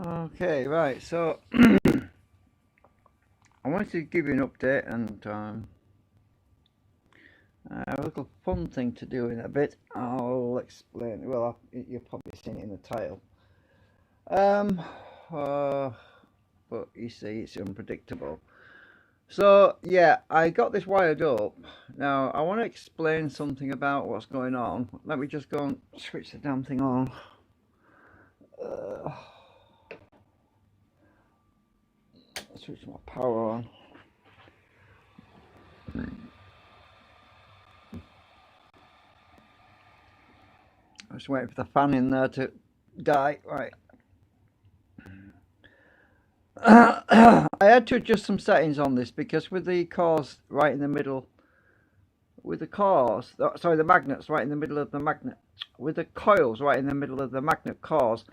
Okay, right. So I wanted to give you an update and I have a little fun thing to do in a bit. I'll explain. Well, you've probably seen it in the title. Um, uh, but you see, it's unpredictable. So yeah, I got this wired up. Now I want to explain something about what's going on. Let me just go and switch the damn thing on. Uh, Switch my power on. I'm just waiting for the fan in there to die. Right. I had to adjust some settings on this because with the cores right in the middle, with the cores, sorry, the magnets right in the middle of the magnet, with the coils right in the middle of the magnet cores,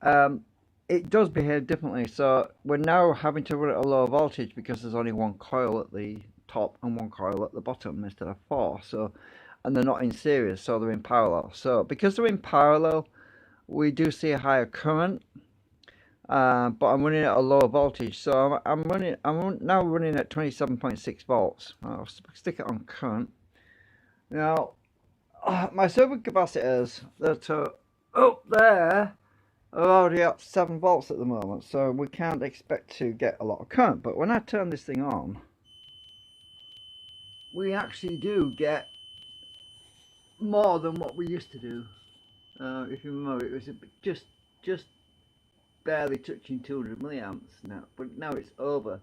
um, it does behave differently. So we're now having to run at a lower voltage because there's only one coil at the top and one coil at the bottom instead of four. So, and they're not in series, so they're in parallel. So because they're in parallel, we do see a higher current. But I'm running at a lower voltage, so I'm now running at 27.6 volts. I'll stick it on current. Now, my servo capacitors that are up there are already at 7 volts at the moment, so we can't expect to get a lot of current. But when I turn this thing on, we actually do get more than what we used to do. If you remember, it was just barely touching 200 milliamps now, but now it's over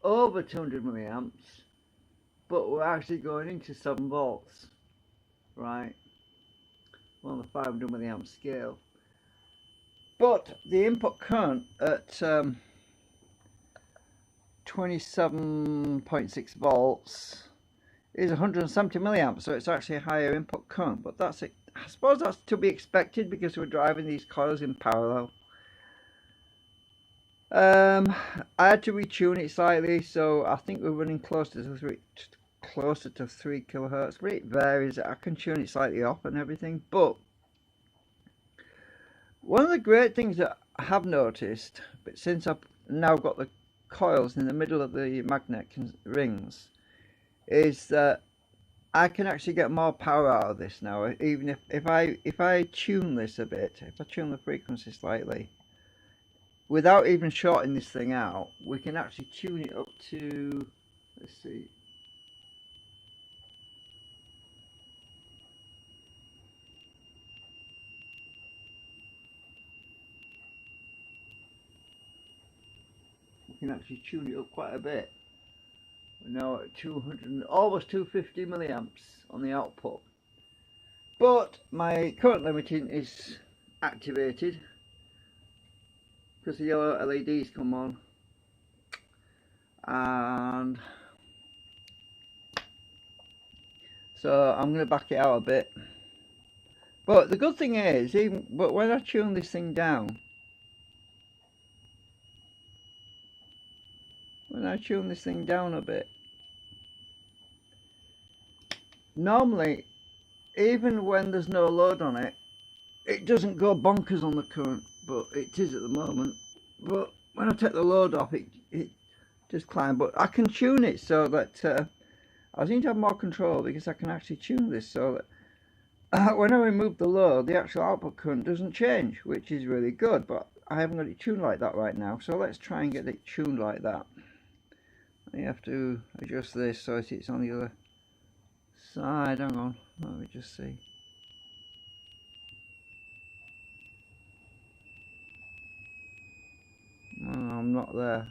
200 milliamps, but we're actually going into 7 volts, right, on the 500 milliamp scale. But the input current at 27.6 volts is 170 milliamps, so it's actually a higher input current, but that's it. I suppose that's to be expected because we're driving these coils in parallel. I had to retune it slightly, so I think we're running closer to 3 kilohertz, but it varies. I can tune it slightly up and everything. But one of the great things that I have noticed, but since I've now got the coils in the middle of the magnet rings, is that I can actually get more power out of this now. Even if I tune this a bit, if I tune the frequency slightly, without even shorting this thing out, we can actually tune it up to, let's see, we can actually tune it up quite a bit. We're now at 200, almost 250 milliamps on the output. But my current limiting is activated because the yellow LEDs come on, and so I'm going to back it out a bit. But the good thing is, but when I tune this thing down, a bit, normally, even when there's no load on it, it doesn't go bonkers on the current, but it is at the moment. But when I take the load off, it just climbs. But I can tune it so that I seem to have more control because I can actually tune this so that when I remove the load, the actual output current doesn't change, which is really good. But I haven't got it tuned like that right now, so let's try and get it tuned like that. You have to adjust this so it's on the other side. Hang on, let me just see. No, I'm not there.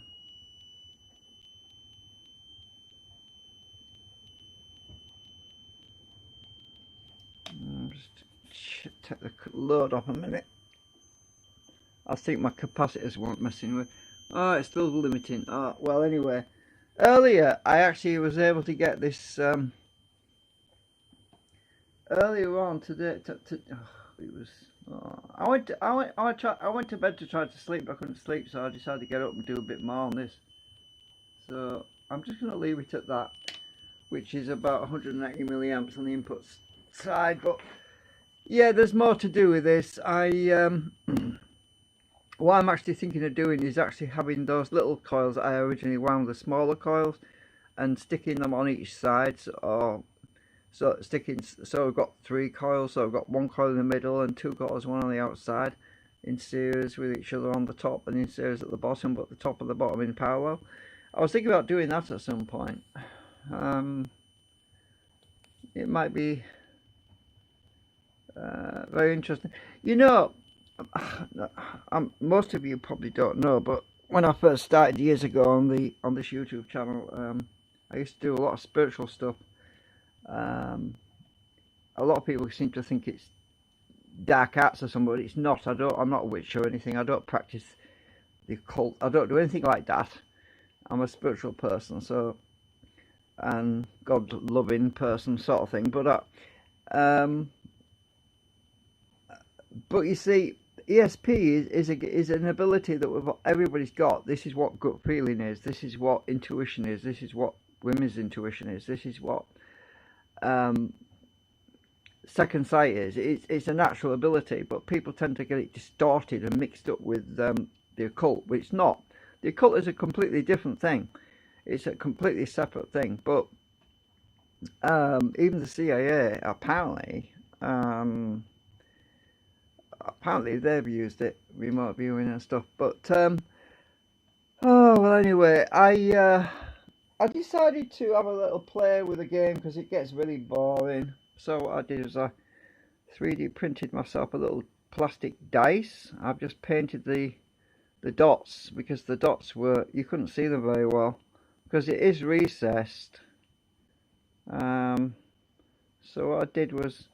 Just take the load off a minute. I think my capacitors weren't messing with. Oh, it's still limiting. Oh, well, anyway. Earlier, I actually was able to get this. Earlier on today, it was. Oh, I went to bed to try to sleep. I couldn't sleep, so I decided to get up and do a bit more on this. So I'm just going to leave it at that, which is about 180 milliamps on the input side. But yeah, there's more to do with this. what I'm actually thinking of doing is actually having those little coils that I originally wound, the smaller coils, and sticking them on each side, or so I've got 3 coils, so I've got 1 coil in the middle and 2 coils, one on the outside, in series with each other on the top and in series at the bottom, but the top and the bottom in parallel. I was thinking about doing that at some point. It might be very interesting. You know, most of you probably don't know, but when I first started years ago on this YouTube channel, I used to do a lot of spiritual stuff. A lot of people seem to think it's dark arts or something, but it's not. I'm not a witch or anything. I don't practice the occult. I don't do anything like that. I'm a spiritual person, so, and God-loving person sort of thing. But you see, ESP is an ability that everybody's got. This is what gut feeling is. This is what intuition is. This is what women's intuition is. This is what second sight is. It's a natural ability, but people tend to get it distorted and mixed up with the occult, which it's not. The occult is a completely different thing. It's a completely separate thing. But even the CIA apparently they've used it, remote viewing and stuff. But oh well, anyway, I decided to have a little play with the game because it gets really boring. So what I did was I 3D printed myself a little plastic dice. I've just painted the dots, because the dots were, you couldn't see them very well because it is recessed. So what I did was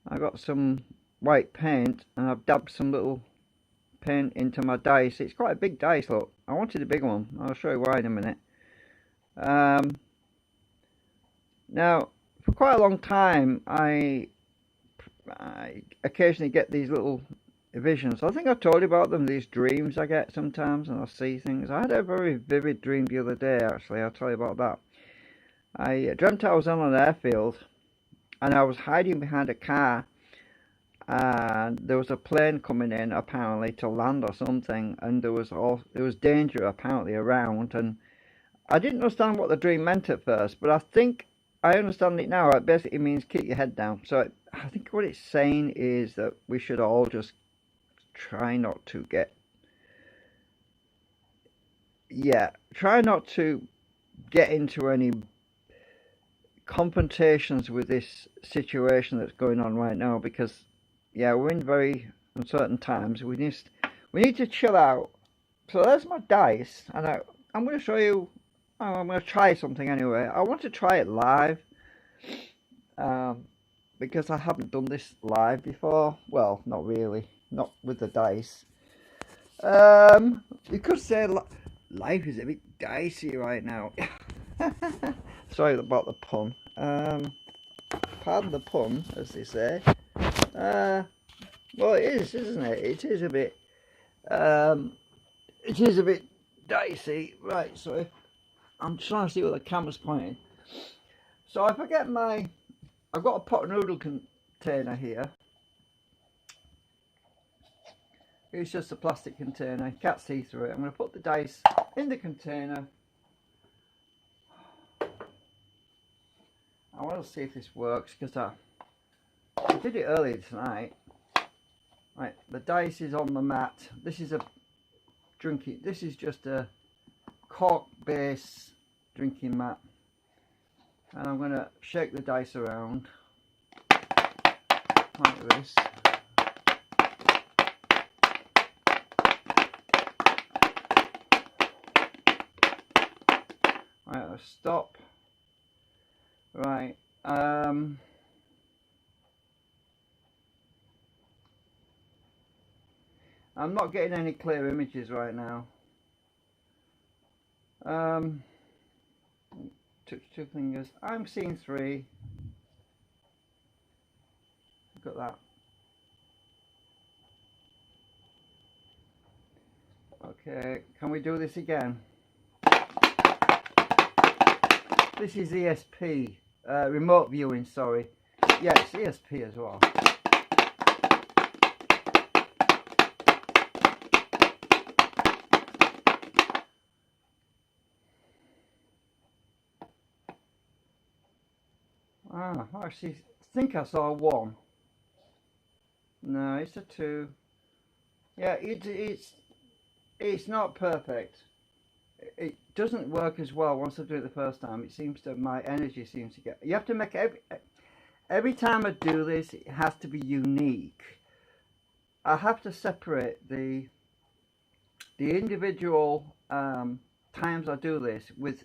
I got some white paint and I've dabbed some little paint into my dice. It's quite a big dice, look. I wanted a big one. I'll show you why in a minute. Now, for quite a long time, I occasionally get these little visions. I think I told you about them, these dreams I get sometimes, and I see things. I had a very vivid dream the other day, actually. I'll tell you about that. I dreamt I was on an airfield, and I was hiding behind a car, and there was a plane coming in, apparently, to land or something, and there was danger, apparently, around, and I didn't understand what the dream meant at first, but I think I understand it now. It basically means keep your head down. So I think what it's saying is that we should all just try not to get into any confrontations with this situation that's going on right now, because we're in very uncertain times. We need to chill out. So there's my dice, and I'm going to show you. I'm going to try something anyway. I want to try it live, because I haven't done this live before. Well, not really, not with the dice. You could say life is a bit dicey right now. Sorry about the pun. Pardon the pun, as they say. Well, it is, isn't it? It is a bit. It is a bit dicey, right? So if I'm trying to see what the camera's pointing. So if I get I've got a pot noodle container here. It's just a plastic container. You can't see through it. I'm going to put the dice in the container. I want to see if this works, because I did it earlier tonight. Right, the dice is on the mat. This is this is just a cork base drinking mat, and I'm going to shake the dice around like this. Right, I'll stop. Right, I'm not getting any clear images right now. Touch 2 fingers. I'm seeing 3. Look at that. Okay, can we do this again? This is ESP, remote viewing, sorry. Yeah, it's ESP as well. Oh, I actually think I saw 1. No, it's a 2. Yeah, it's not perfect. It doesn't work as well once I do it the first time. It seems to, my energy seems to get. You have to make every time I do this, it has to be unique. I have to separate the individual times I do this with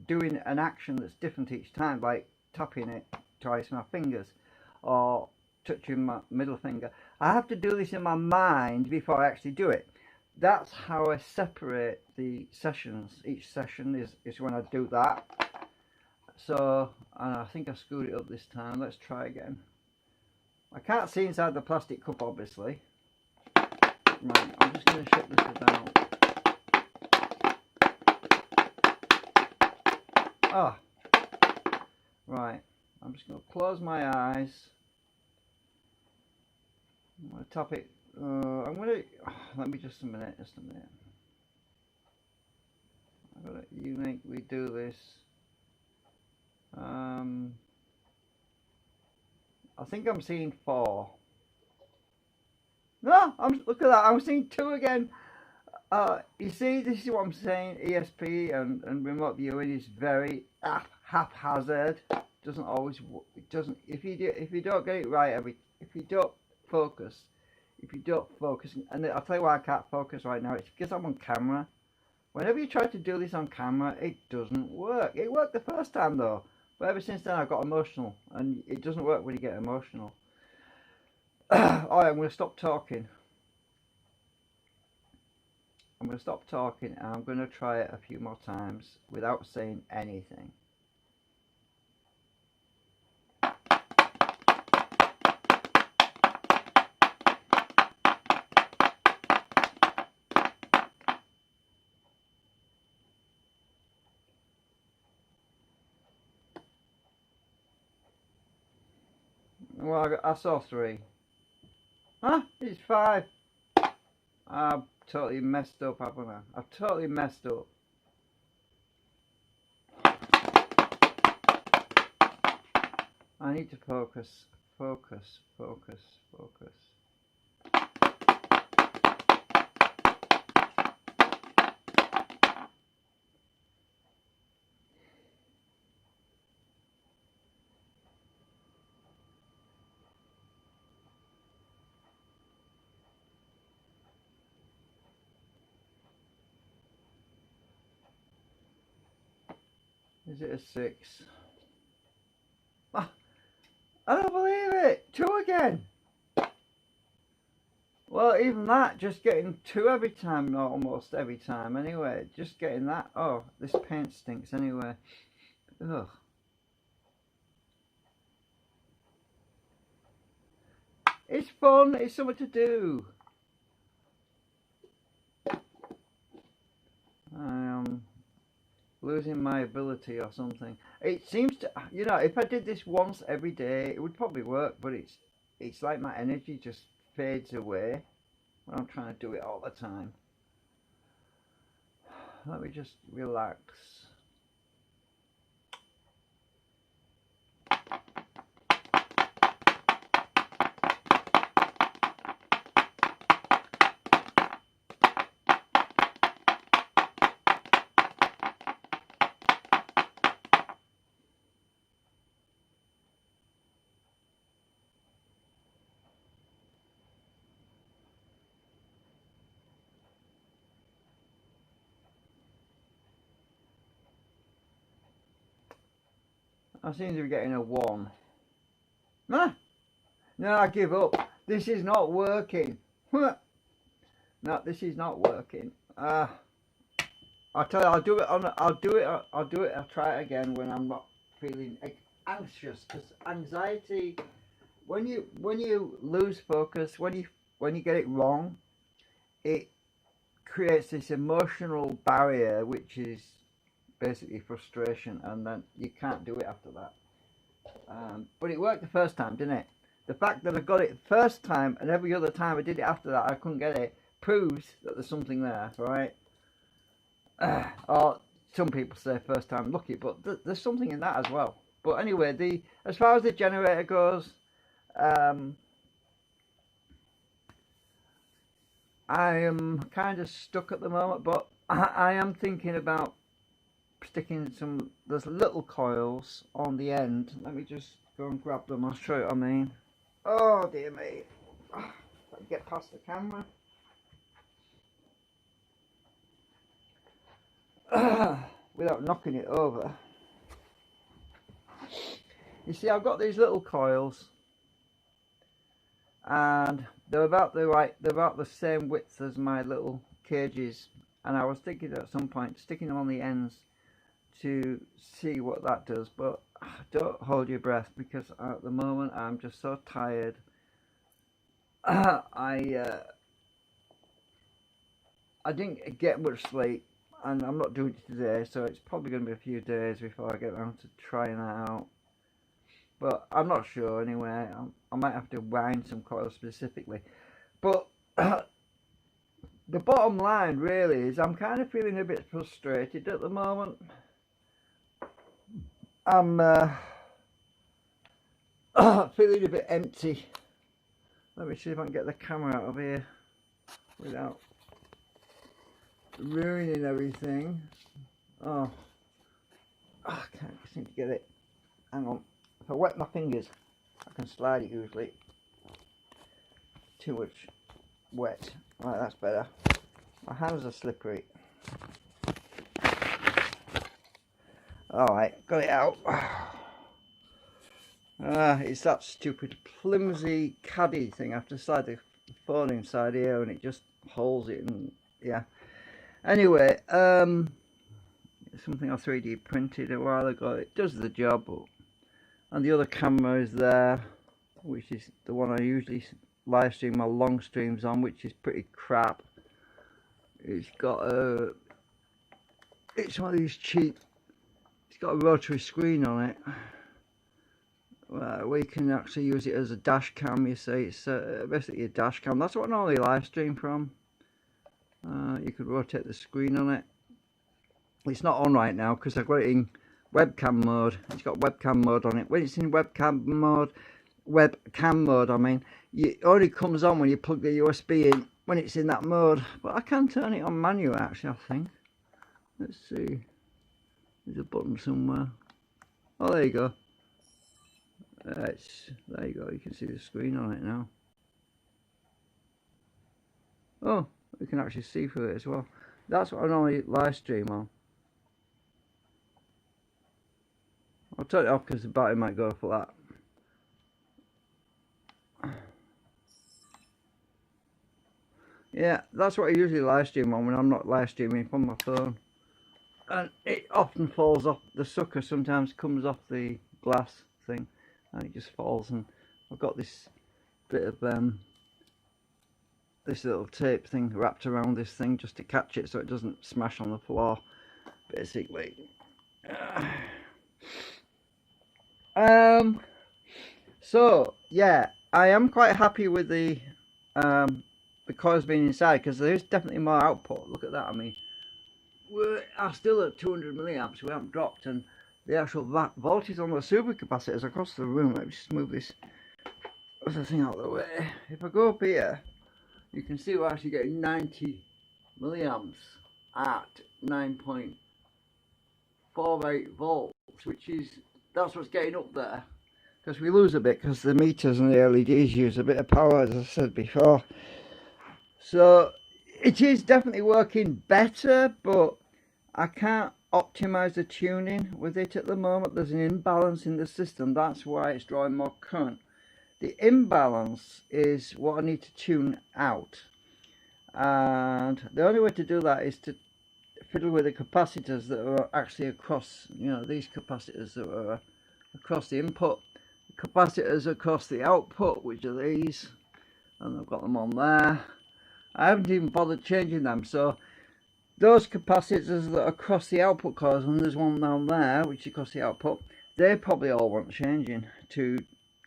doing an action that's different each time, like tapping it twice with my fingers or touching my middle finger. I have to do this in my mind before I actually do it. That's how I separate the sessions. Each session is when I do that. So, and I think I screwed it up this time. Let's try again. I can't see inside the plastic cup, obviously. Right, I'm just going to shake this about. Ah, right. I'm just going to close my eyes. I'm going to tap it. I'm going to. Let me just a minute. I'm going to uniquely do this. I think I'm seeing 4. No, look at that. I'm seeing 2 again. You see, this is what I'm saying. ESP and remote viewing is very haphazard. Doesn't always. It doesn't. If you don't get it right if you don't focus, and I'll tell you why I can't focus right now. It's because I'm on camera. Whenever you try to do this on camera, it doesn't work. It worked the first time though, but ever since then I got emotional, and it doesn't work when you get emotional. Alright, I'm going to stop talking. I'm going to stop talking and I'm going to try it a few more times without saying anything. Well, I saw 3. Huh? It's 5. I've totally messed up, haven't I? I've totally messed up. I need to focus. Focus. Is it a 6? Ah, I don't believe it! 2 again! Well, even that, just getting 2 every time, almost every time anyway. Just getting that. Oh, this paint stinks anyway. Ugh. It's fun, it's something to do. Losing my ability or something. It seems to, you know, if I did this once every day, it would probably work, but it's like my energy just fades away when I'm trying to do it all the time. Let me just relax. I seem to be getting a 1. No, I give up. This is not working. No, this is not working. I'll tell you, I'll try it again when I'm not feeling anxious. Because anxiety, when you lose focus, when you get it wrong, it creates this emotional barrier, which is basically frustration, and then you can't do it after that. But it worked the first time, didn't it? The fact that I got it first time and every other time I did it after that I couldn't get it proves that there's something there, right? Or some people say first time lucky, but there's something in that as well. But anyway, as far as the generator goes, I am kind of stuck at the moment, but I am thinking about sticking there's little coils on the end. Let me just go and grab them, I'll show you what I mean. Oh dear me, if I can get past the camera. Without knocking it over. You see, I've got these little coils, and they're about the same width as my little cages, and I was thinking at some point sticking them on the ends to see what that does, but don't hold your breath, because at the moment I'm just so tired. I didn't get much sleep, and I'm not doing it today, so it's probably going to be a few days before I get around to trying that out. But I'm not sure anyway. I might have to wind some coils specifically. But the bottom line really is I'm kind of feeling a bit frustrated at the moment. I'm feeling a bit empty. Let me see if I can get the camera out of here without ruining everything. Oh, I can't seem to get it. Hang on. If I wet my fingers, I can slide it usually. Too much wet. Right, that's better. My hands are slippery. Alright, got it out. It's that stupid flimsy caddy thing. I have to slide the phone inside here and it just holds it, and yeah. Anyway, something I 3D printed a while ago. It does the job, and the other camera is there, which is the one I usually live stream my long streams on, which is pretty crap. It's got it's one of these cheap, it's got a rotary screen on it, where you can actually use it as a dash cam. You see, it's basically a dash cam. That's what I normally live stream from. You could rotate the screen on it. It's not on right now because I've got it in webcam mode. It's got webcam mode on it. When it's in webcam mode, I mean, it only comes on when you plug the USB in, when it's in that mode. But I can turn it on manual actually, I think. Let's see. There's a button somewhere. Oh, there you go. There you go. You can see the screen on it now. Oh, we can actually see through it as well. That's what I normally live stream on. I'll turn it off because the battery might go for that. Yeah, that's what I usually live stream on when I'm not live streaming from my phone. And it often falls off. The sucker sometimes comes off the glass thing and it just falls, and I've got this bit of this little tape thing wrapped around this thing just to catch it so it doesn't smash on the floor, basically. So yeah, I am quite happy with the coils being inside, because there is definitely more output. Look at that. I mean, we are still at 200 milliamps. We haven't dropped, and the actual voltage on the supercapacitors across the room. Let me just move this other thing out of the way. If I go up here, you can see we're actually getting 90 milliamps at 9.48 volts, which is, that's what's getting up there. Because we lose a bit because the meters and the LEDs use a bit of power, as I said before. So it is definitely working better, but I can't optimize the tuning with it at the moment. There's an imbalance in the system. That's why it's drawing more current. The imbalance is what I need to tune out, and the only way to do that is to fiddle with the capacitors that are actually across, you know, these capacitors that are across the input, capacitors across the output, which are these, and I've got them on there. I haven't even bothered changing them, so those capacitors that are across the output coils, and there's one down there which is across the output, they probably all want changing to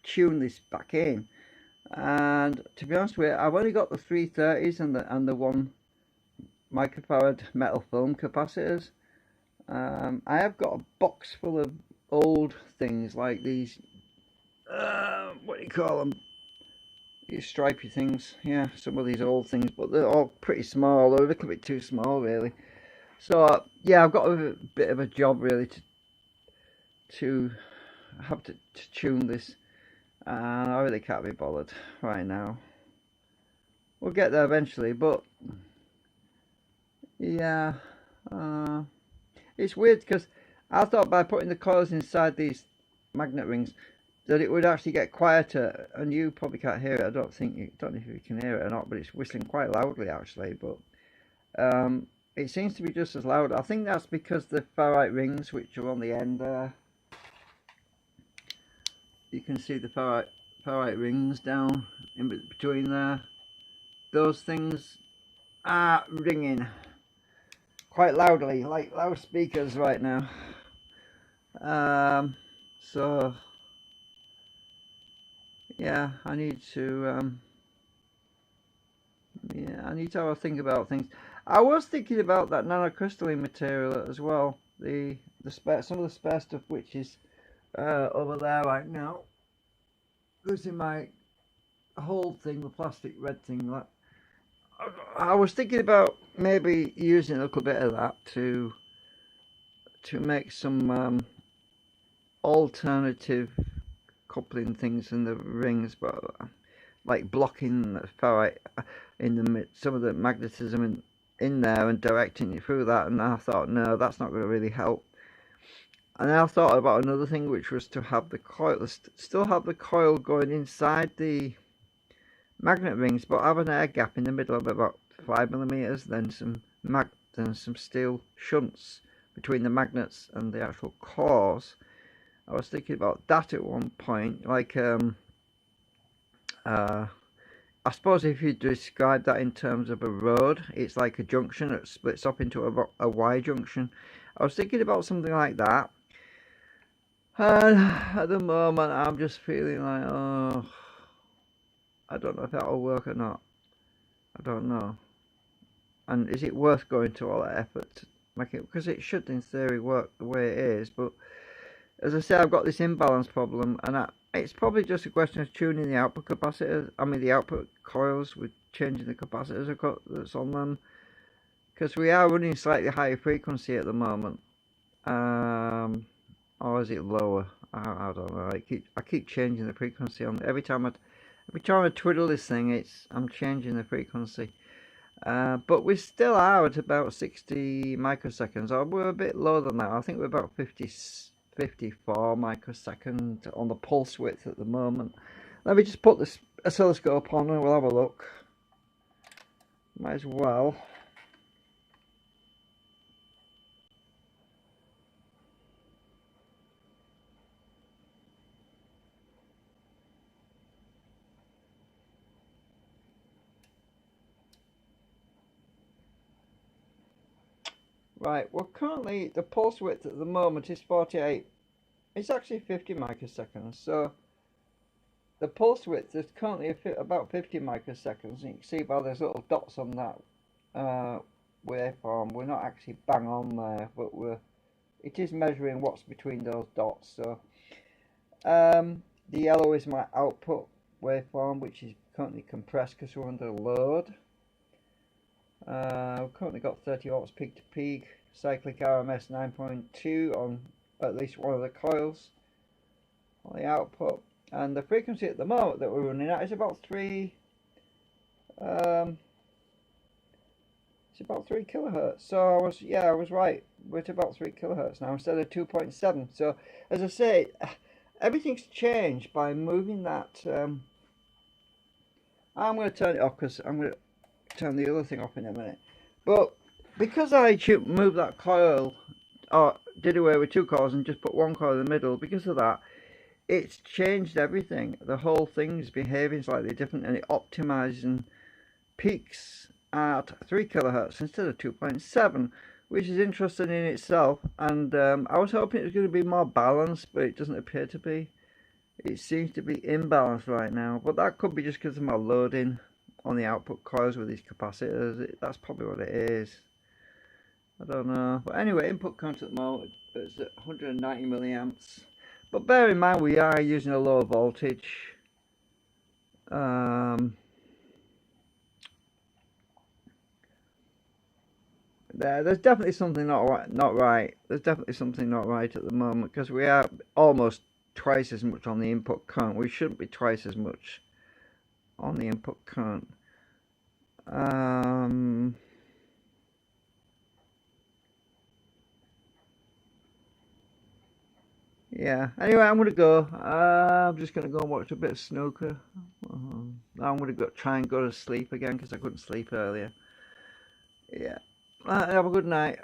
tune this back in. And to be honest with you, I've only got the 330s and the 1 microfarad metal film capacitors. I have got a box full of old things like these, what do you call them? These stripy things. Yeah, some of these old things, but they're all pretty small. They're a little bit too small, really. So yeah, I've got a bit of a job really to have to tune this, and I really can't be bothered right now. We'll get there eventually, but yeah, uh, it's weird because I thought by putting the coils inside these magnet rings that it would actually get quieter, and you probably can't hear it. I don't know if you can hear it or not, but it's whistling quite loudly actually. But it seems to be just as loud. I think that's because the ferrite rings, which are on the end there, you can see the ferrite rings down in between there. Those things are ringing quite loudly, like loudspeakers right now. So yeah, I need to have a think about things. I was thinking about that nanocrystalline material as well. Some of the spare stuff which is over there right now. This in my whole thing, the plastic red thing. That I was thinking about maybe using a little bit of that to make some alternative coupling things in the rings, but like blocking the ferrite in the some of the magnetism in there and directing it through that. And I thought, no, that's not going to really help. And then I thought about another thing, which was to have the coil, still have the coil going inside the magnet rings, but have an air gap in the middle of about 5mm, then some steel shunts between the magnets and the actual cores. I was thinking about that at one point, like I suppose if you describe that in terms of a road, it's like a junction that splits up into a Y junction. I was thinking about something like that, and at the moment I'm just feeling like, oh, I don't know if that'll work or not. I don't know. And is it worth going to all that effort to make it? Because it should, in theory, work the way it is. But as I say, I've got this imbalance problem, and it's probably just a question of tuning the output capacitors. I mean, the output coils with changing the capacitors that's on them. Because we are running slightly higher frequency at the moment. Or is it lower? I don't know. I keep changing the frequency on every time I twiddle this thing. I'm changing the frequency. But we still are at about 60 microseconds. Or we're a bit lower than that. I think we're about 54 microseconds on the pulse width at the moment. Let me just put this oscilloscope on and we'll have a look. Might as well. Right, well currently the pulse width at the moment is 48. It's actually 50 microseconds, so the pulse width is currently about 50 microseconds. And you can see by those little dots on that waveform, we're not actually bang on there, but it is measuring what's between those dots. So the yellow is my output waveform, which is currently compressed because we're under load. We've currently got 30 volts peak to peak, cyclic RMS 9.2 on at least one of the coils on the output, and the frequency at the moment that we're running at is about 3 it's about 3 kilohertz. So I was right, we're at about 3 kilohertz now instead of 2.7. So as I say, everything's changed by moving that. I'm going to turn it off because I'm going to turn the other thing off in a minute. But because I moved that coil, or did away with 2 coils and just put 1 coil in the middle, because of that, it's changed everything. The whole thing's behaving slightly different, and it optimizing peaks at 3 kilohertz instead of 2.7, which is interesting in itself. And I was hoping it was going to be more balanced, but it doesn't appear to be. It seems to be imbalanced right now, but that could be just because of my loading on the output coils with these capacitors. That's probably what it is. I don't know. But anyway, input current at the moment is at 190 milliamps. But bear in mind we are using a low voltage. There's definitely something not right. Not right. There's definitely something not right at the moment because we are almost twice as much on the input current. We shouldn't be twice as much on the input current. Yeah. Anyway, I'm gonna go. I'm just gonna go and watch a bit of snooker. I'm gonna go try and go to sleep again because I couldn't sleep earlier. Yeah. Have a good night.